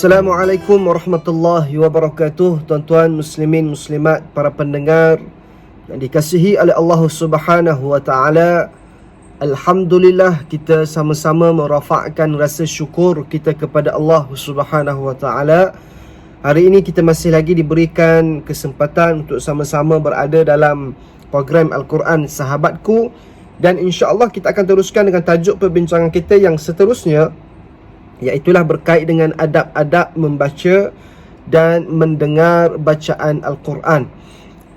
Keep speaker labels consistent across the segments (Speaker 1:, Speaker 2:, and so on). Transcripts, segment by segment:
Speaker 1: Assalamualaikum warahmatullahi wabarakatuh. Tuan-tuan muslimin muslimat, para pendengar yang dikasihi oleh Allah Subhanahu wa taala. Alhamdulillah, kita sama-sama merafakkan rasa syukur kita kepada Allah Subhanahu wa taala. Hari ini kita masih lagi diberikan kesempatan untuk sama-sama berada dalam program Al-Quran Sahabatku, dan insya-Allah kita akan teruskan dengan tajuk perbincangan kita yang seterusnya, iaitulah berkait dengan adab-adab membaca dan mendengar bacaan Al-Quran.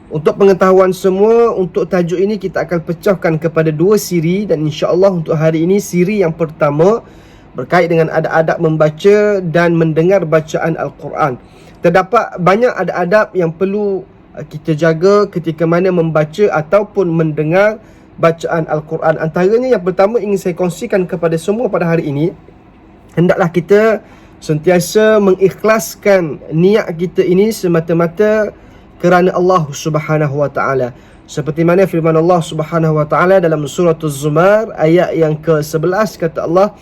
Speaker 1: Untuk pengetahuan semua, untuk tajuk ini kita akan pecahkan kepada dua siri, dan insya-Allah untuk hari ini siri yang pertama berkait dengan adab-adab membaca dan mendengar bacaan Al-Quran. Terdapat banyak adab-adab yang perlu kita jaga ketika mana membaca ataupun mendengar bacaan Al-Quran. Antaranya yang pertama ingin saya kongsikan kepada semua pada hari ini, hendaklah kita sentiasa mengikhlaskan niat kita ini semata-mata kerana Allah Subhanahu wa taala. Seperti mana firman Allah Subhanahu wa taala dalam surah Az-Zumar ayat yang ke-11, kata Allah,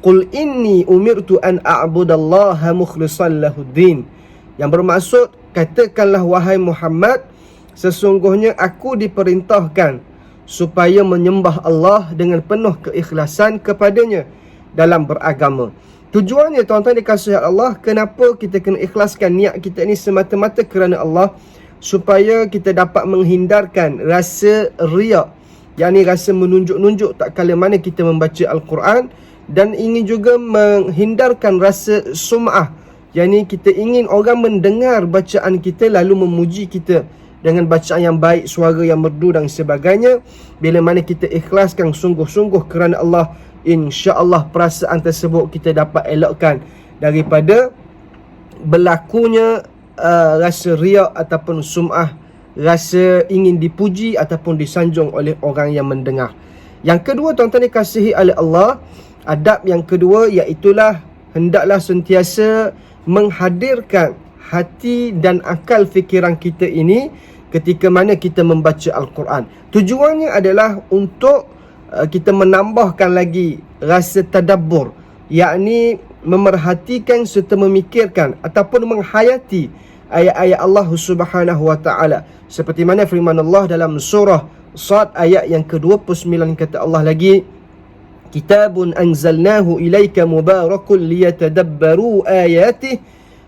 Speaker 1: "Qul inni umirtu an a'budallaha mukhlishan lahuddin." Yang bermaksud, katakanlah wahai Muhammad, sesungguhnya aku diperintahkan supaya menyembah Allah dengan penuh keikhlasan kepadanya dalam beragama. Tujuannya, tuan-tuan dikasihi Allah, kenapa kita kena ikhlaskan niat kita ini semata-mata kerana Allah, supaya kita dapat menghindarkan rasa riak, yakni rasa menunjuk-nunjuk tak kala mana kita membaca Al-Quran, dan ingin juga menghindarkan rasa sum'ah, yakni kita ingin orang mendengar bacaan kita lalu memuji kita dengan bacaan yang baik, suara yang merdu dan sebagainya. Bila mana kita ikhlaskan sungguh-sungguh kerana Allah, insya-Allah perasaan tersebut kita dapat elakkan daripada berlakunya rasa riak ataupun sum'ah, rasa ingin dipuji ataupun disanjung oleh orang yang mendengar. Yang kedua, tuan-tuan dikasihi oleh Allah, adab yang kedua iaitulah hendaklah sentiasa menghadirkan hati dan akal fikiran kita ini ketika mana kita membaca Al-Quran. Tujuannya adalah untuk kita menambahkan lagi rasa tadabbur, yakni memerhatikan serta memikirkan ataupun menghayati ayat-ayat Allah Subhanahu wa taala. Seperti mana firman Allah dalam surah Sad ayat yang ke-29, kata Allah lagi, "Kitabun anzalnahu ilaika mubarakun liyatadabbaru ayatihi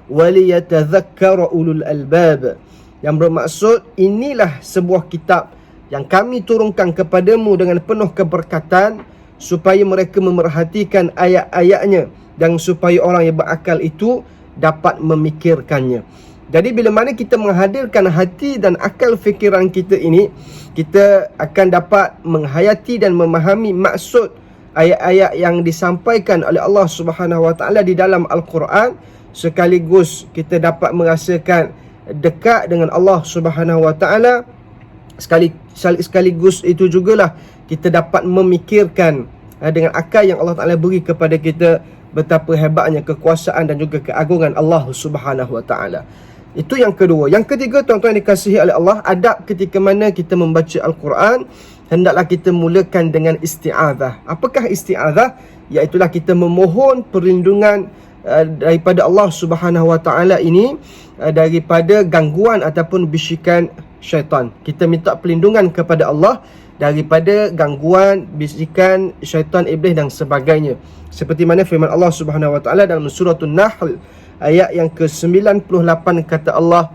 Speaker 1: wa liyatadhakkara ulul albab." Yang bermaksud, inilah sebuah kitab yang kami turunkan kepadamu dengan penuh keberkatan, supaya mereka memerhatikan ayat-ayatnya dan supaya orang yang berakal itu dapat memikirkannya. Jadi bila mana kita menghadirkan hati dan akal fikiran kita ini, kita akan dapat menghayati dan memahami maksud ayat-ayat yang disampaikan oleh Allah Subhanahu wa taala di dalam Al-Quran, sekaligus kita dapat merasakan dekat dengan Allah Subhanahu wa taala. Sekaligus itu jugalah kita dapat memikirkan dengan akal yang Allah Ta'ala beri kepada kita, betapa hebatnya kekuasaan dan juga keagungan Allah Subhanahu wa taala. Itu yang kedua. Yang ketiga, tuan-tuan dikasihi oleh Allah, adab ketika mana kita membaca Al-Quran, hendaklah kita mulakan dengan isti'adzah. Apakah isti'adzah? Iaitulah kita memohon perlindungan daripada Allah Subhanahu wa taala ini daripada gangguan ataupun bisikan syaitan. Kita minta perlindungan kepada Allah daripada gangguan, bisikan syaitan, iblis dan sebagainya. Seperti mana firman Allah Subhanahu wa taala dalam surah An-Nahl ayat yang ke-98, kata Allah,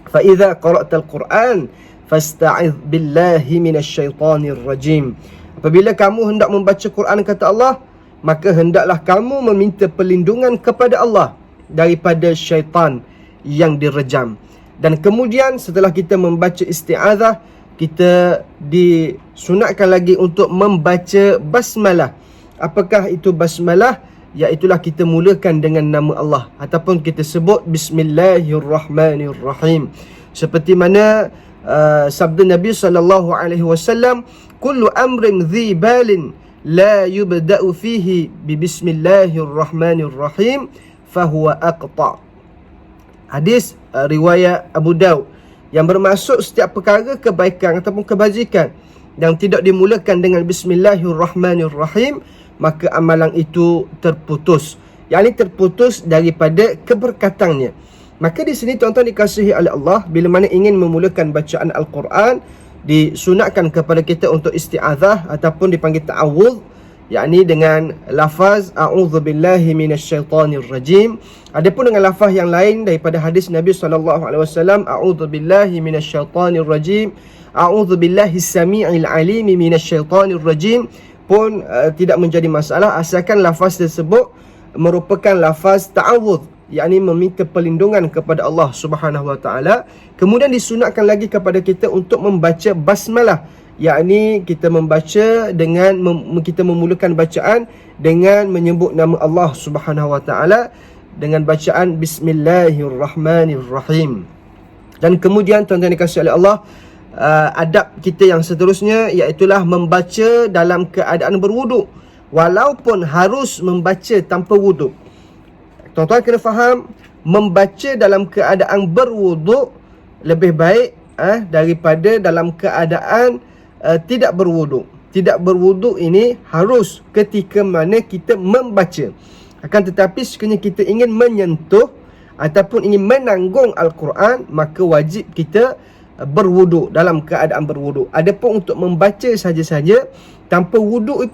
Speaker 1: "Fa idza qara'tal Qur'an fasta'iz billahi minasyaitonir rajim." Apabila kamu hendak membaca Quran, kata Allah, maka hendaklah kamu meminta perlindungan kepada Allah daripada syaitan yang direjam. Dan kemudian setelah kita membaca isti'adzah, kita disunatkan lagi untuk membaca basmalah. Apakah itu basmalah? Iaitulah kita mulakan dengan nama Allah, ataupun kita sebut Bismillahirrahmanirrahim. Seperti mana sabda Nabi SAW, "Kullu amrin dhi balin la yubda'u fihi bi Bismillahirrahmanirrahim fahuwa aqta'." Hadis riwayat Abu Daud, yang bermaksud setiap perkara kebaikan ataupun kebajikan yang tidak dimulakan dengan Bismillahirrahmanirrahim, maka amalan itu terputus. yakni terputus daripada keberkatannya. Maka di sini tuan-tuan dikasihi oleh Allah, bila mana ingin memulakan bacaan Al-Quran, disunatkan kepada kita untuk isti'adzah ataupun dipanggil ta'awudh, yakni dengan lafaz a'udzubillahi minasyaitanir rajim. Adapun dengan lafaz yang lain daripada hadis Nabi SAW, a'udzubillahi minasyaitanir rajim, a'udzubillahis samii'il alim minasyaitanir rajim pun tidak menjadi masalah, asalkan lafaz tersebut merupakan lafaz ta'awudh, yakni meminta perlindungan kepada Allah Subhanahu wa taala. Kemudian disunatkan lagi kepada kita untuk membaca basmalah, yakni kita membaca dengan kita memulakan bacaan dengan menyebut nama Allah Subhanahu wa taala dengan bacaan bismillahirrahmanirrahim. Dan kemudian tuan-tuan dikasihi oleh Allah, adab kita yang seterusnya iaitulah membaca dalam keadaan berwuduk, walaupun harus membaca tanpa wuduk. Tuan-tuan kena faham, membaca dalam keadaan berwuduk lebih baik daripada dalam keadaan tidak berwuduk. Tidak berwuduk ini harus ketika mana kita membaca. Akan tetapi sekiranya kita ingin menyentuh ataupun ingin menanggung Al-Quran, maka wajib kita berwuduk, dalam keadaan berwuduk. Adapun untuk membaca saja-saja tanpa wuduk,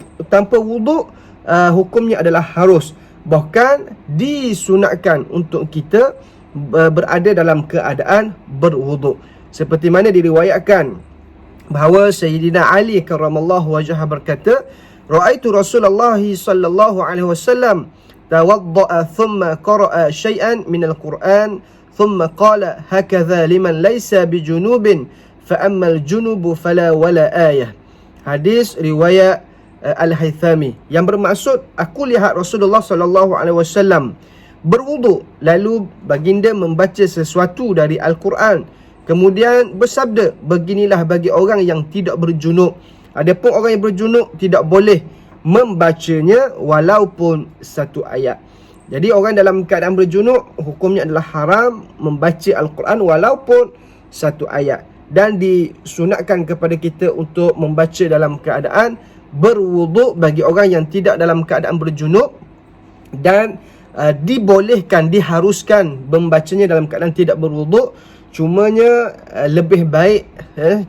Speaker 1: hukumnya adalah harus. Bahkan disunatkan untuk kita berada dalam keadaan berwuduk. Seperti mana diriwayatkan bahawa Sayyidina Ali karramallahu wajhah berkata, "Ra'aitu Rasulullah sallallahu alaihi wasallam tawadda'a thumma qara'a syai'an min al-Qur'an thumma qala hakadha liman laysa bijunubin fa ammal junubu fala wala ayah." Hadis riwayat Al-Haythami, yang bermaksud aku lihat Rasulullah sallallahu alaihi wasallam berwuduk, lalu baginda membaca sesuatu dari Al-Quran, kemudian bersabda, beginilah bagi orang yang tidak berjunub. Adapun orang yang berjunub tidak boleh membacanya walaupun satu ayat. Jadi orang dalam keadaan berjunub hukumnya adalah haram membaca Al-Quran walaupun satu ayat. Dan disunatkan kepada kita untuk membaca dalam keadaan berwuduk bagi orang yang tidak dalam keadaan berjunub. Dan dibolehkan, diharuskan membacanya dalam keadaan tidak berwuduk. Cumanya lebih baik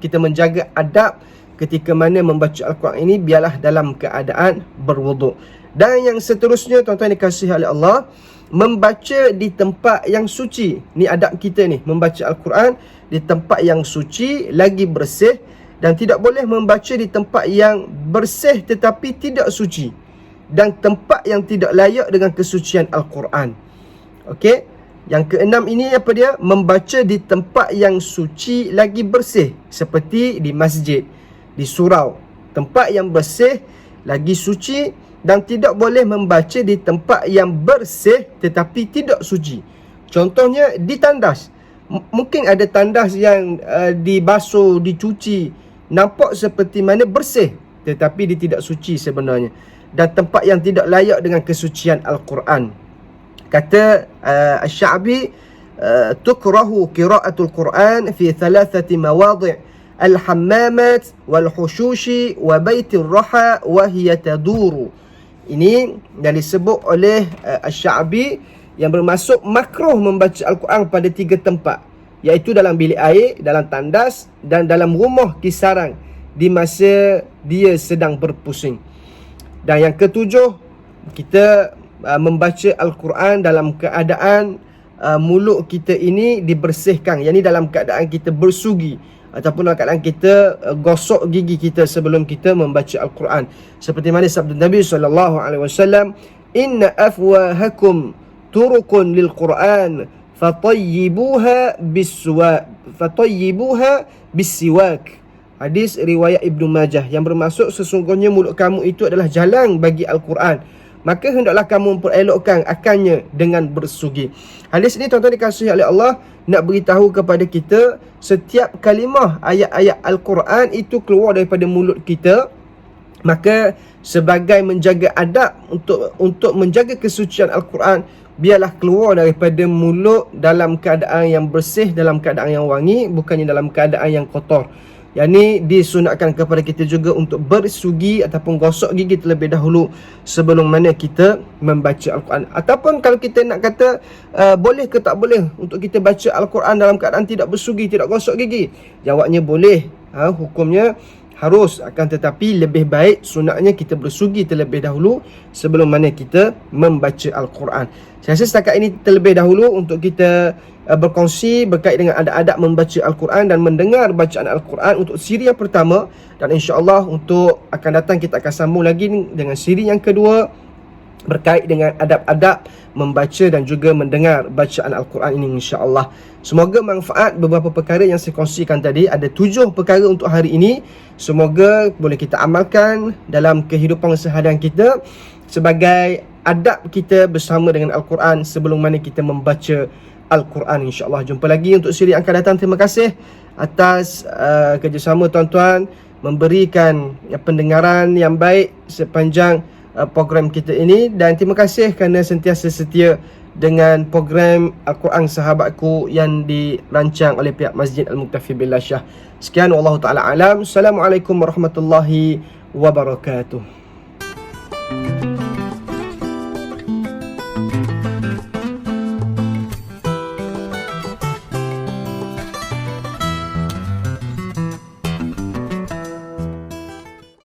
Speaker 1: kita menjaga adab ketika mana membaca Al-Quran ini, biarlah dalam keadaan berwuduk. Dan yang seterusnya tuan-tuan dikasihi oleh Allah, membaca di tempat yang suci. Ni adab kita ni, membaca Al-Quran di tempat yang suci lagi bersih, dan tidak boleh membaca di tempat yang bersih tetapi tidak suci, dan tempat yang tidak layak dengan kesucian Al-Quran. Okey. Yang keenam ini apa dia? Membaca di tempat yang suci lagi bersih, seperti di masjid, di surau. Tempat yang bersih lagi suci, dan tidak boleh membaca di tempat yang bersih tetapi tidak suci. Contohnya di tandas. Mungkin ada tandas yang dibasuh, dicuci, nampak seperti mana bersih, tetapi dia tidak suci sebenarnya. Dan tempat yang tidak layak dengan kesucian Al-Quran. Kata Asy-Sya'bi, tukrahu qira'atul Quran fi thalathati mawadhi' al-hammamat wal-hushushi wa baitir raha wa hiya taduru. Ini yang disebut oleh Asy-Sya'bi, yang bermaksud makruh membaca Al-Quran pada 3 tempat, iaitu dalam bilik air, dalam tandas, dan dalam rumah kisarang di masa dia sedang berpusing. Dan yang ketujuh, kita membaca Al-Quran dalam keadaan mulut kita ini dibersihkan, yakni dalam keadaan kita bersugi ataupun dalam keadaan kita gosok gigi kita sebelum kita membaca Al-Quran. Seperti mana sabda Nabi SAW, "Inna afwahakum turukun lil Quran fatayyibuha bisiwak." Hadis riwayat Ibnu Majah, yang bermaksud sesungguhnya mulut kamu itu adalah jalan bagi Al-Quran, maka hendaklah kamu memperelokkan akannya dengan bersugi. Hadis ini tuan-tuan dikasihi oleh Allah nak beritahu kepada kita, setiap kalimah ayat-ayat Al-Quran itu keluar daripada mulut kita, maka sebagai menjaga adab untuk menjaga kesucian Al-Quran, biarlah keluar daripada mulut dalam keadaan yang bersih, dalam keadaan yang wangi, bukannya dalam keadaan yang kotor. Yang ni disunatkan kepada kita juga untuk bersugi ataupun gosok gigi terlebih dahulu sebelum mana kita membaca Al-Quran. Ataupun kalau kita nak kata boleh ke tak boleh untuk kita baca Al-Quran dalam keadaan tidak bersugi, tidak gosok gigi, jawabnya boleh. Hukumnya harus, akan tetapi lebih baik sunatnya kita bersugi terlebih dahulu sebelum mana kita membaca Al-Quran. Saya rasa setakat ini terlebih dahulu untuk kita berkongsi berkait dengan adab-adab membaca Al-Quran dan mendengar bacaan Al-Quran untuk siri yang pertama, dan insya-Allah untuk akan datang kita akan sambung lagi dengan siri yang kedua berkait dengan adab-adab membaca dan juga mendengar bacaan Al-Quran ini, insya-Allah. Semoga manfaat beberapa perkara yang saya kongsikan tadi. Ada 7 perkara untuk hari ini. Semoga boleh kita amalkan dalam kehidupan seharian kita sebagai adab kita bersama dengan Al-Quran sebelum mana kita membaca Al-Quran, insya-Allah. Jumpa lagi untuk siri yang akan datang. Terima kasih atas kerjasama tuan-tuan memberikan pendengaran yang baik sepanjang program kita ini, dan terima kasih kerana sentiasa setia dengan program Al-Quran Sahabatku yang dirancang oleh pihak Masjid Al-Muktafi Billah Shah. Sekian, wallahu taala alam. Assalamualaikum warahmatullahi wabarakatuh.